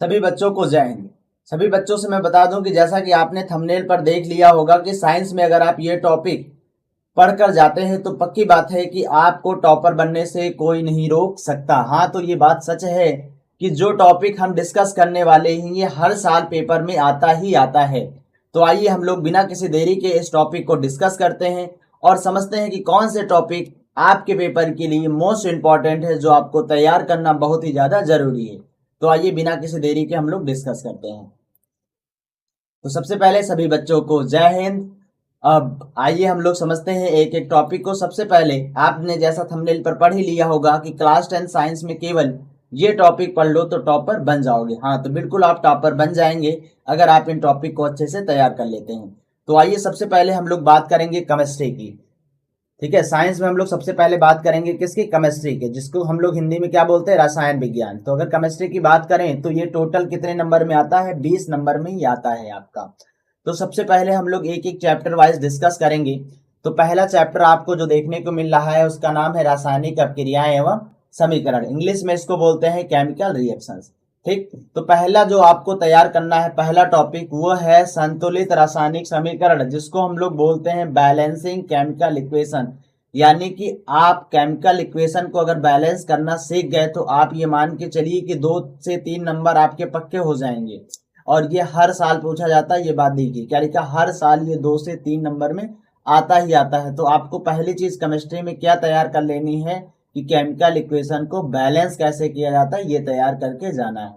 सभी बच्चों को जय हिंद। सभी बच्चों से मैं बता दूं कि जैसा कि आपने थंबनेल पर देख लिया होगा कि साइंस में अगर आप ये टॉपिक पढ़कर जाते हैं तो पक्की बात है कि आपको टॉपर बनने से कोई नहीं रोक सकता। हाँ, तो ये बात सच है कि जो टॉपिक हम डिस्कस करने वाले हैं ये हर साल पेपर में आता ही आता है। तो आइए हम लोग बिना किसी देरी के इस टॉपिक को डिस्कस करते हैं और समझते हैं कि कौन से टॉपिक आपके पेपर के लिए मोस्ट इंपॉर्टेंट है, जो आपको तैयार करना बहुत ही ज्यादा जरूरी है। तो आइए बिना किसी देरी के हम लोग डिस्कस करते हैं। तो सबसे पहले सभी बच्चों को जय हिंद। अब आइए हम लोग समझते हैं एक एक टॉपिक को। सबसे पहले आपने जैसा थंबनेल पर पढ़ ही लिया होगा कि क्लास 10 साइंस में केवल ये टॉपिक पढ़ लो तो टॉपर बन जाओगे। हाँ, तो बिल्कुल आप टॉपर बन जाएंगे अगर आप इन टॉपिक को अच्छे से तैयार कर लेते हैं। तो आइए सबसे पहले हम लोग बात करेंगे केमिस्ट्री की। ठीक है, साइंस में हम लोग सबसे पहले बात करेंगे किसकी? केमिस्ट्री के, जिसको हम लोग हिंदी में क्या बोलते हैं? रसायन विज्ञान। तो अगर केमिस्ट्री की बात करें तो ये टोटल कितने नंबर में आता है? 20 नंबर में ही आता है आपका। तो सबसे पहले हम लोग एक एक चैप्टर वाइज डिस्कस करेंगे। तो पहला चैप्टर आपको जो देखने को मिल रहा है उसका नाम है रासायनिक अपक्रियाएं एवं समीकरण। इंग्लिश में इसको बोलते हैं केमिकल रिएक्शंस। ठीक, तो पहला जो आपको तैयार करना है पहला टॉपिक वो है संतुलित रासायनिक समीकरण, जिसको हम लोग बोलते हैं बैलेंसिंग केमिकल इक्वेशन। यानी कि आप केमिकल इक्वेशन को अगर बैलेंस करना सीख गए तो आप ये मान के चलिए कि 2 से 3 नंबर आपके पक्के हो जाएंगे। और ये हर साल पूछा जाता है। ये बात देखिए, क्या लिखा? हर साल ये 2 से 3 नंबर में आता ही आता है। तो आपको पहली चीज केमिस्ट्री में क्या तैयार कर लेनी है कि केमिकल इक्वेशन को बैलेंस कैसे किया जाता है, ये तैयार करके जाना है।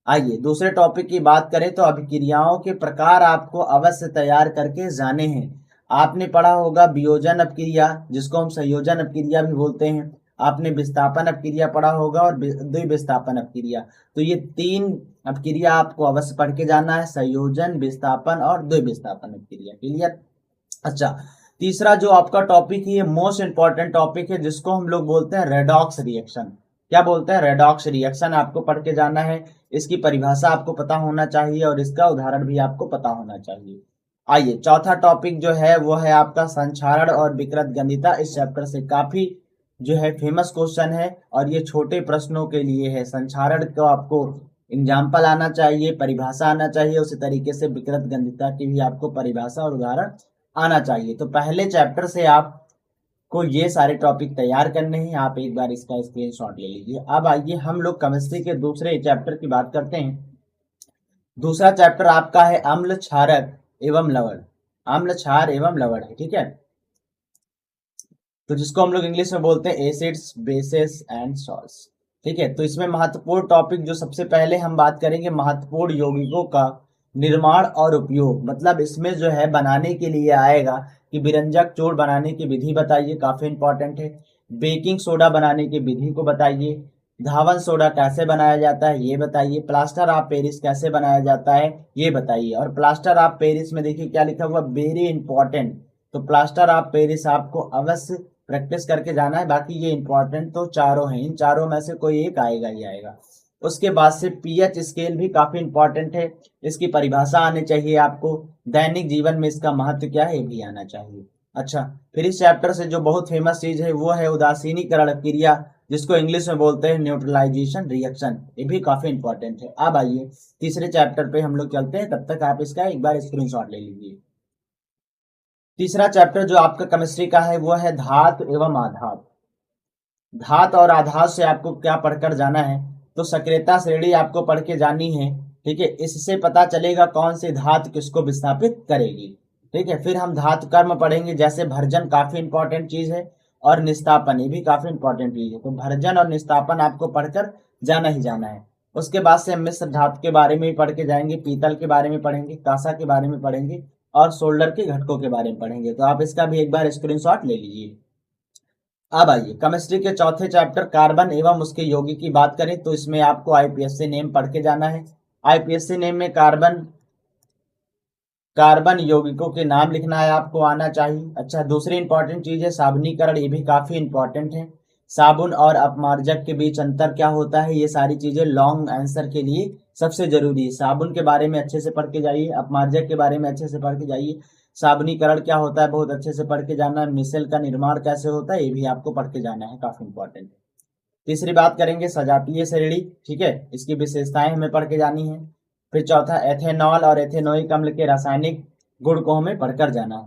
आइए दूसरे टॉपिक की बात करें तो अभिक्रियाओं के प्रकार आपको अवश्य तैयार करके जाने हैं। आपने पढ़ा होगा वियोजन अपक्रिया, जिसको हम संयोजन अपक्रिया भी बोलते हैं। आपने विस्थापन अपक्रिया पढ़ा होगा और द्विविस्थापन अपक्रिया। तो ये 3 अपक्रिया आपको अवश्य पढ़ के जाना है, संयोजन, विस्थापन और द्विविस्थापन अपक्रिया। क्लियर? अच्छा, तीसरा जो आपका टॉपिक है ये मोस्ट इंपॉर्टेंट टॉपिक है, जिसको हम लोग बोलते हैं रेडॉक्स रिएक्शन। क्या बोलते हैं? रेडॉक्स रिएक्शन आपको पढ़ के जाना है। इसकी परिभाषा आपको पता होना चाहिए और इसका उदाहरण भी आपको पता होना चाहिए। आइए चौथा टॉपिक जो है वो है आपका संक्षारण और विकृत गंधिता। इस चैप्टर से काफी जो है फेमस क्वेश्चन है और ये छोटे प्रश्नों के लिए है। संक्षारण को आपको एग्जाम्पल आना चाहिए, परिभाषा आना चाहिए, उसी तरीके से विकृत गंधिता की भी आपको परिभाषा और उदाहरण आना चाहिए। तो पहले चैप्टर से आपको ये सारे टॉपिक तैयार करने हैं। आप एक बार इसका स्क्रीनशॉट ले लीजिए। अब आइए हम लोग केमिस्ट्री के दूसरे चैप्टर की बात करते हैं। दूसरा चैप्टर आपका है अम्ल क्षारक एवं लवण। अम्ल क्षार एवं लवण है, ठीक है। तो जिसको हम लोग इंग्लिश में बोलते हैं एसिड्स, बेसेस एंड सॉल्ट्स। ठीक है, तो इसमें महत्वपूर्ण टॉपिक जो सबसे पहले हम बात करेंगे, महत्वपूर्ण यौगिकों का निर्माण और उपयोग। मतलब इसमें जो है बनाने के लिए आएगा कि विरंजक चूर्ण बनाने की विधि बताइए, काफी इंपॉर्टेंट है। बेकिंग सोडा बनाने की विधि को बताइए। धावन सोडा कैसे बनाया जाता है ये बताइए। प्लास्टर ऑफ पेरिस कैसे बनाया जाता है ये बताइए। और प्लास्टर ऑफ पेरिस में देखिए क्या लिखा हुआ, वेरी इंपॉर्टेंट। तो प्लास्टर ऑफ पेरिस आपको अवश्य प्रैक्टिस करके जाना है। बाकी ये इंपॉर्टेंट तो चारों हैं, इन चारों में से कोई एक आएगा ही आएगा। उसके बाद से पीएच स्केल भी काफी इंपॉर्टेंट है, इसकी परिभाषा आनी चाहिए आपको। दैनिक जीवन में इसका महत्व क्या है ये भी आना चाहिए। अच्छा, फिर इस चैप्टर से जो बहुत फेमस चीज है वो है उदासीनीकरण क्रिया, जिसको इंग्लिश में बोलते हैं न्यूट्रलाइजेशन रिएक्शन। ये भी काफी इंपॉर्टेंट है। अब आइए तीसरे चैप्टर पे हम लोग चलते हैं, तब तक आप इसका एक बार स्क्रीनशॉट ले लीजिए। तीसरा चैप्टर जो आपका केमिस्ट्री का है वो है धातु एवं आधात। धात और आधात से आपको क्या पढ़कर जाना है? तो सक्रियता श्रेणी आपको पढ़ के जानी है। ठीक है, इससे पता चलेगा कौन सी धातु किसको विस्थापित करेगी। ठीक है, फिर हम धातु कर्म पढ़ेंगे, जैसे भर्जन काफी इंपॉर्टेंट चीज है और निस्तापन ये भी काफी इंपॉर्टेंट चीज है। तो भर्जन और निस्तापन आपको पढ़कर जाना ही जाना है। उसके बाद से हम मिश्र धातु के बारे में भी पढ़ के जाएंगे, पीतल के बारे में पढ़ेंगे, कांसा के बारे में पढ़ेंगे और सोल्डर के घटकों के बारे में पढ़ेंगे। तो आप इसका भी एक बार स्क्रीनशॉट ले लीजिए। अब आइए केमिस्ट्री के चौथे चैप्टर कार्बन एवं उसके यौगिक की बात करें तो इसमें आपको आईपीएससी नेम पढ़ के जाना है। आईपीएससी नेम में कार्बन कार्बन यौगिकों के नाम लिखना है, आपको आना चाहिए। अच्छा, दूसरी इंपॉर्टेंट चीज है साबुनीकरण, ये भी काफी इंपॉर्टेंट है। साबुन और अपमार्जक के बीच अंतर क्या होता है, ये सारी चीजें लॉन्ग आंसर के लिए सबसे जरूरी है। साबुन के बारे में अच्छे से पढ़ के जाइए, अपमार्जक के बारे में अच्छे से पढ़ के जाइए। साबुनीकरण क्या होता है बहुत अच्छे से पढ़ के जाना है। मिसेल का निर्माण कैसे होता है ये भी आपको पढ़ के जाना है, काफी इंपॉर्टेंट है। तीसरी बात करेंगे सजातीय श्रेणी, ठीक है, इसकी विशेषताएं हमें पढ़ के जानी है। फिर चौथा एथेनॉल और एथेनोइक अम्ल के रासायनिक गुण को हमें पढ़कर जाना है,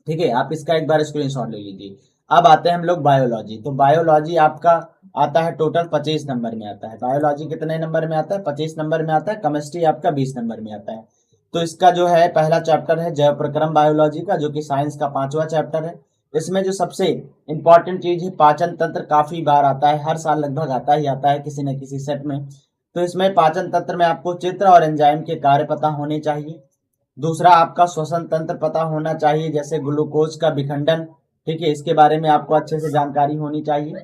ठीक है। आप इसका एक बार स्क्रीनशॉट ले लीजिए। अब आते हैं हम लोग बायोलॉजी। तो बायोलॉजी आपका आता है टोटल 25 नंबर में आता है। बायोलॉजी कितने नंबर में आता है? 25 नंबर में आता है। केमिस्ट्री आपका 20 नंबर में आता है। तो इसका जो है पहला चैप्टर है जैव प्रक्रम बायोलॉजी का, जो कि साइंस का 5वां चैप्टर है। इसमें जो सबसे इंपॉर्टेंट चीज है पाचन तंत्र, काफी बार आता है, हर साल लगभग आता ही आता है किसी न किसी सेट में। तो इसमें पाचन तंत्र में आपको चित्र और एंजाइम के कार्य पता होने चाहिए। दूसरा आपका श्वसन तंत्र पता होना चाहिए, जैसे ग्लूकोज का विखंडन, ठीक है, इसके बारे में आपको अच्छे से जानकारी होनी चाहिए।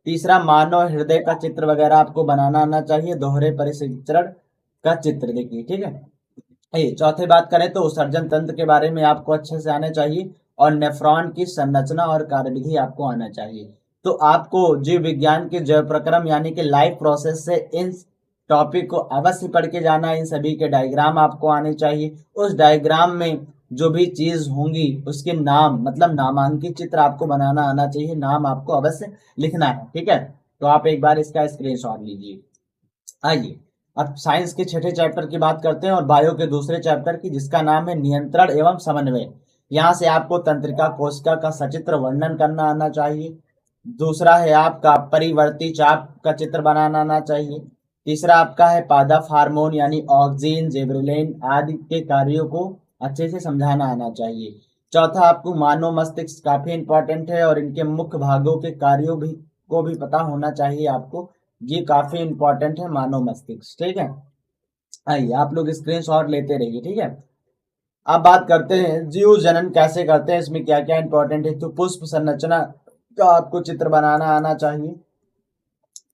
तीसरा मानव हृदय का चित्र वगैरह आपको बनाना आना चाहिए, दोहरे परिसंचरण का चित्र देखिए, ठीक है। चौथे बात करें तो उत्सर्जन तंत्र के बारे में आपको अच्छे से आना चाहिए, और नेफ्रॉन की संरचना और कार्यविधि आपको आना चाहिए। तो आपको जीव विज्ञान के जैव प्रक्रम यानी कि लाइफ प्रोसेस से इन टॉपिक को अवश्य पढ़ के जाना है। इन सभी के डायग्राम आपको आने चाहिए। उस डायग्राम में जो भी चीज होंगी उसके नाम, मतलब नामांकित चित्र आपको बनाना आना चाहिए, नाम आपको अवश्य लिखना है, ठीक है। तो आप एक बार इसका स्क्रीनशॉट लीजिए। आइए अब साइंस के छठे चैप्टर की बात करते हैं और बायो के दूसरे चैप्टर की, जिसका नाम है नियंत्रण एवं समन्वय। यहाँ से आपको तंत्रिका कोशिका का सचित्र वर्णन करना आना चाहिए। दूसरा है आपका परिवर्ती चाप का चित्र बनाना आना चाहिए। तीसरा आपका है पादप हार्मोन यानी ऑक्सीन, जेब्रेलिन आदि के कार्यों को अच्छे से समझाना आना चाहिए। चौथा आपको मानव मस्तिष्क काफी इंपॉर्टेंट है और इनके मुख्य भागों के कार्यों भी को भी पता होना चाहिए आपको। ये काफी इंपॉर्टेंट है मानव मस्तिष्क, ठीक है। आइए आप लोग स्क्रीनशॉट लेते रहिए, ठीक है। अब बात करते हैं जीव जनन कैसे करते हैं, इसमें क्या क्या इंपॉर्टेंट है। तो पुष्प संरचना का आपको चित्र बनाना आना चाहिए,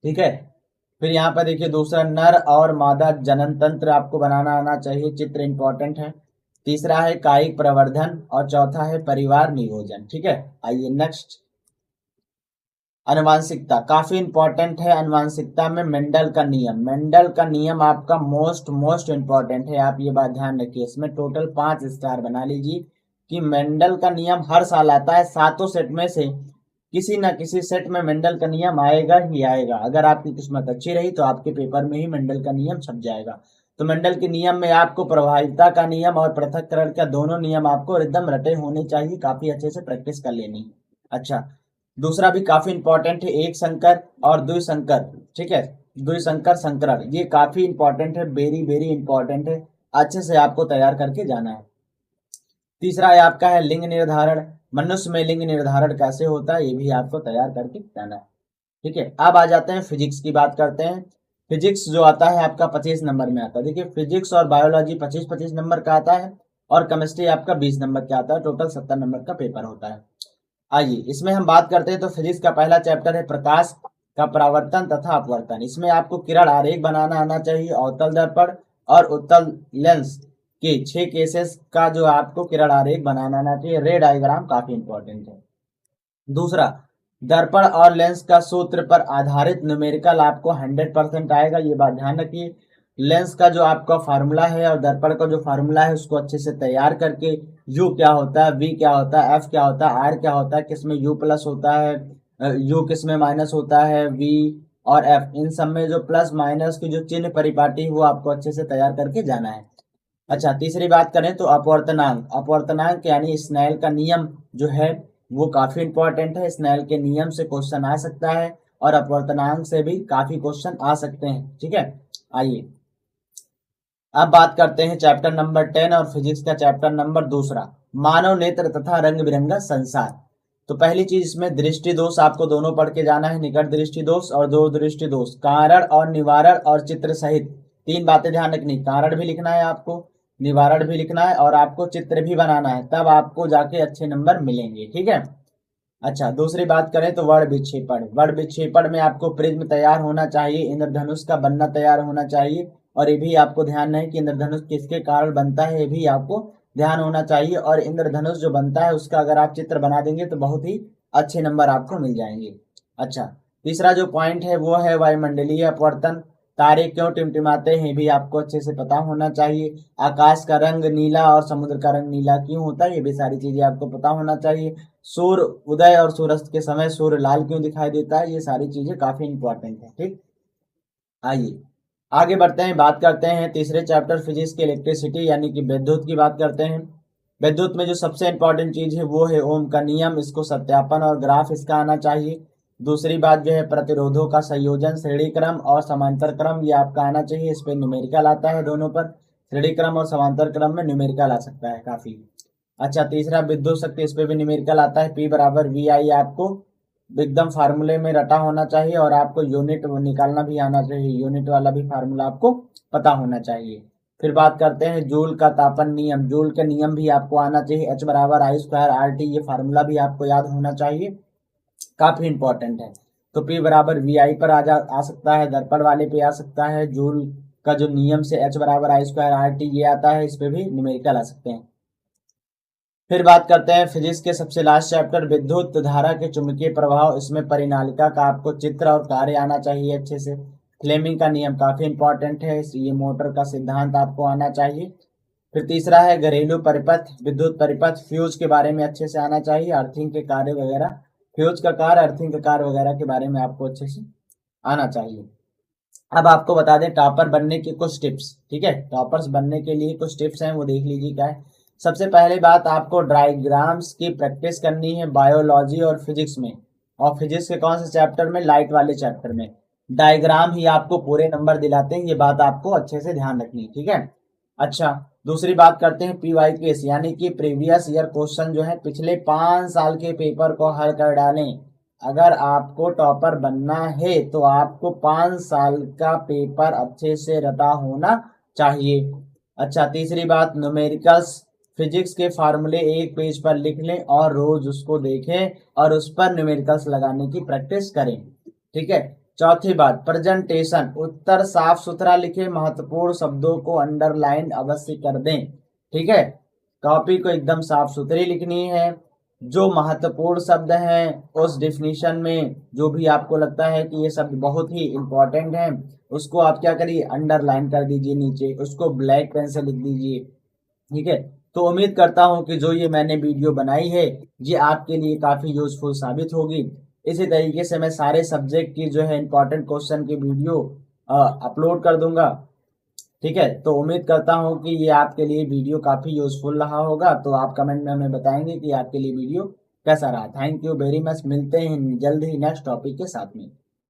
ठीक है। फिर यहाँ पर देखिए दूसरा नर और मादा जनन तंत्र आपको बनाना आना चाहिए, चित्र इंपॉर्टेंट है। तीसरा है कायिक प्रवर्धन और चौथा है परिवार नियोजन, ठीक है। आइए नेक्स्ट, अनुवांशिकता काफी इंपॉर्टेंट है। अनुवांशिकता में मेंडल का नियम, मेंडल का नियम आपका मोस्ट इंपॉर्टेंट है। आप ये बात ध्यान रखिए, इसमें टोटल 5 स्टार बना लीजिए कि मेंडल का नियम हर साल आता है। 7 सेट में से किसी न किसी सेट में मेंडल का नियम आएगा ही आएगा। अगर आपकी किस्मत अच्छी रही तो आपके पेपर में ही मेंडल का नियम छप जाएगा। तो मेंडल के नियम में आपको प्रभाविता का नियम और पृथक्करण का दोनों नियम आपको एकदम रटे होने चाहिए, काफी अच्छे से प्रैक्टिस कर लेनी। अच्छा, दूसरा भी काफी इंपॉर्टेंट है एक संकर और द्विसंकर, ठीक है, द्विसंकर संकरण, ये काफी इंपॉर्टेंट है, वेरी इंपॉर्टेंट है, अच्छे से आपको तैयार करके जाना है। तीसरा है आपका है लिंग निर्धारण, मनुष्य में लिंग निर्धारण कैसे होता है ये भी आपको तैयार करके जाना है, ठीक है। अब आ जाते हैं फिजिक्स की बात करते हैं। फिजिक्स जो आता है आपका 25 नंबर में आता है। देखिए फिजिक्स और बायोलॉजी 25-25 नंबर का आता है और केमिस्ट्री आपका 20 नंबर का आता है, टोटल 70 नंबर का पेपर होता है। आइए इसमें हम बात करते हैं। तो फिजिक्स का पहला चैप्टर है प्रकाश का परावर्तन तथा अपवर्तन। इसमें आपको किरण आरेख बनाना आना चाहिए, अवतल दर्पण और उत्तल लेंस के 6 केसेस का जो आपको किरण आरेख बनाना आना चाहिए। रे डायग्राम काफी इंपॉर्टेंट है। दूसरा, दर्पण और लेंस का सूत्र पर आधारित न्यूमेरिकल आपको 100% आएगा, ये बात ध्यान रखिए। लेंस का जो आपका फार्मूला है और दर्पण का जो फार्मूला है उसको अच्छे से तैयार करके, यू क्या होता है, वी क्या होता है, एफ क्या होता है, आर क्या होता है, किसमें यू प्लस होता है, यू किसमें माइनस होता है, वी और एफ, इन सब में जो प्लस माइनस की जो चिन्ह परिपाटी वो आपको अच्छे से तैयार करके जाना है। अच्छा, तीसरी बात करें तो अपवर्तनांक, अपवर्तनांक यानी स्नेल का नियम जो है वो काफी इंपॉर्टेंट है। स्नेल के नियम से क्वेश्चन आ सकता है और अपवर्तनांक से भी काफी क्वेश्चन आ सकते हैं, ठीक है। आइए अब बात करते हैं चैप्टर नंबर 10 और फिजिक्स का चैप्टर नंबर दूसरा, मानव नेत्र तथा रंग बिरंगा संसार। तो पहली चीज इसमें दृष्टि दोष आपको दोनों पढ़ के जाना है, निकट दृष्टि दोष और दूर दृष्टि दोष, कारण और निवारण और चित्र सहित 3 बातें ध्यान रखनी। कारण भी लिखना है आपको, निवारण भी लिखना है और आपको चित्र भी बनाना है, तब आपको जाके अच्छे नंबर मिलेंगे, ठीक है। अच्छा, दूसरी बात करें तो वर्ण विक्षेपण, वर्ण विक्षेपण में आपको प्रिज्म तैयार होना चाहिए, इंद्रधनुष का बनना तैयार होना चाहिए और ये भी आपको ध्यान है कि इंद्रधनुष किसके कारण बनता है ये भी आपको ध्यान होना चाहिए। और इंद्रधनुष जो बनता है उसका अगर आप चित्र बना देंगे तो बहुत ही अच्छे नंबर आपको मिल जाएंगे। अच्छा, तीसरा जो पॉइंट है वो है वायुमंडलीय अपवर्तन। तारे क्यों टिमटिमाते हैं भी आपको अच्छे से पता होना चाहिए। आकाश का रंग नीला और समुद्र का रंग नीला क्यों होता है, ये भी सारी चीजें आपको पता होना चाहिए। सूर्य उदय और सूर्यास्त के समय सूर्य लाल क्यों दिखाई देता है, ये सारी चीजें काफी इंपॉर्टेंट है। ठीक, आइए आगे बढ़ते हैं, बात करते हैं तीसरे चैप्टर फिजिक्स की इलेक्ट्रिसिटी यानी कि विद्युत की बात करते हैं। विद्युत में जो सबसे इंपॉर्टेंट चीज है वो है ओम का नियम, इसको सत्यापन और ग्राफ इसका आना चाहिए। दूसरी बात जो है प्रतिरोधों का संयोजन, श्रेणी क्रम और समांतर क्रम, ये आपका आना चाहिए, इस पे न्यूमेरिकल आता है दोनों पर। श्रेणी क्रम और समांतर क्रम में न्यूमेरिकल आ सकता है काफी। अच्छा, तीसरा विद्युत शक्ति, इस पे भी न्यूमेरिकल आता है, P बराबर VI आपको एकदम फार्मूले में रटा होना चाहिए और आपको यूनिट निकालना भी आना चाहिए, यूनिट वाला भी फार्मूला आपको पता होना चाहिए। फिर बात करते हैं जूल का तापन नियम, जूल का नियम भी आपको आना चाहिए, H बराबर I²RT, ये फार्मूला भी आपको याद होना चाहिए, काफी इंपॉर्टेंट है। तो P बराबर VI पर आ सकता है, दर्पण वाले पे आ सकता है, जूल का जो नियम से H बराबर I²RT ये आता है, इस पे भी न्यूमेरिकल आ सकते हैं। फिर बात करते हैं फिजिक्स के सबसे लास्ट चैप्टर विद्युत धारा के चुंबकीय प्रभाव, इसमें परिनालिका का आपको चित्र और कार्य आना चाहिए अच्छे से। फ्लेमिंग का नियम काफी इंपॉर्टेंट है, ये मोटर का सिद्धांत आपको आना चाहिए। फिर तीसरा है घरेलू परिपथ, विद्युत परिपथ, फ्यूज के बारे में अच्छे से आना चाहिए, अर्थिंग के कार्य वगैरह, फ्यूज का कार्य, अर्थिंग का कार्य वगैरह के बारे में आपको अच्छे से आना चाहिए। अब आपको बता दें टॉपर बनने की कुछ टिप्स, ठीक है, टॉपर्स बनने के लिए कुछ टिप्स हैं, वो देख लीजिए क्या है। सबसे पहले बात, आपको डायग्राम्स की प्रैक्टिस करनी है बायोलॉजी और फिजिक्स में, और फिजिक्स के कौन से चैप्टर में, लाइट वाले चैप्टर में। डायग्राम ही आपको पूरे नंबर दिलाते हैं, ये बात आपको अच्छे से ध्यान रखनी है, ठीक है। अच्छा, दूसरी बात करते हैं PYQs यानी कि प्रीवियस ईयर क्वेश्चन जो है पिछले 5 साल के पेपर को हल कर डालें। अगर आपको टॉपर बनना है तो आपको 5 साल का पेपर अच्छे से रटा होना चाहिए। अच्छा, तीसरी बात न्यूमेरिकल्स, फिजिक्स के फार्मूले एक पेज पर लिख लें और रोज उसको देखें और उस पर न्यूमेरिकल्स लगाने की प्रैक्टिस करें, ठीक है। चौथी बात, प्रेजेंटेशन, उत्तर साफ सुथरा लिखें, महत्वपूर्ण शब्दों को अंडरलाइन अवश्य कर दें, ठीक है। कॉपी को एकदम साफ सुथरी लिखनी है, जो महत्वपूर्ण शब्द हैं उस डिफिनीशन में जो भी आपको लगता है कि ये शब्द बहुत ही इंपॉर्टेंट है, उसको आप क्या करिए, अंडरलाइन कर दीजिए नीचे, उसको ब्लैक पेन से लिख दीजिए, ठीक है। तो उम्मीद करता हूं कि जो ये मैंने वीडियो बनाई है ये आपके लिए काफी यूजफुल साबित होगी। इसी तरीके से मैं सारे सब्जेक्ट की जो है इंपॉर्टेंट क्वेश्चन की वीडियो अपलोड कर दूंगा, ठीक है। तो उम्मीद करता हूं कि ये आपके लिए वीडियो काफी यूजफुल रहा होगा, तो आप कमेंट में हमें बताएंगे कि आपके लिए वीडियो कैसा रहा। थैंक यू वेरी मच, मिलते हैं जल्द ही नेक्स्ट टॉपिक के साथ में।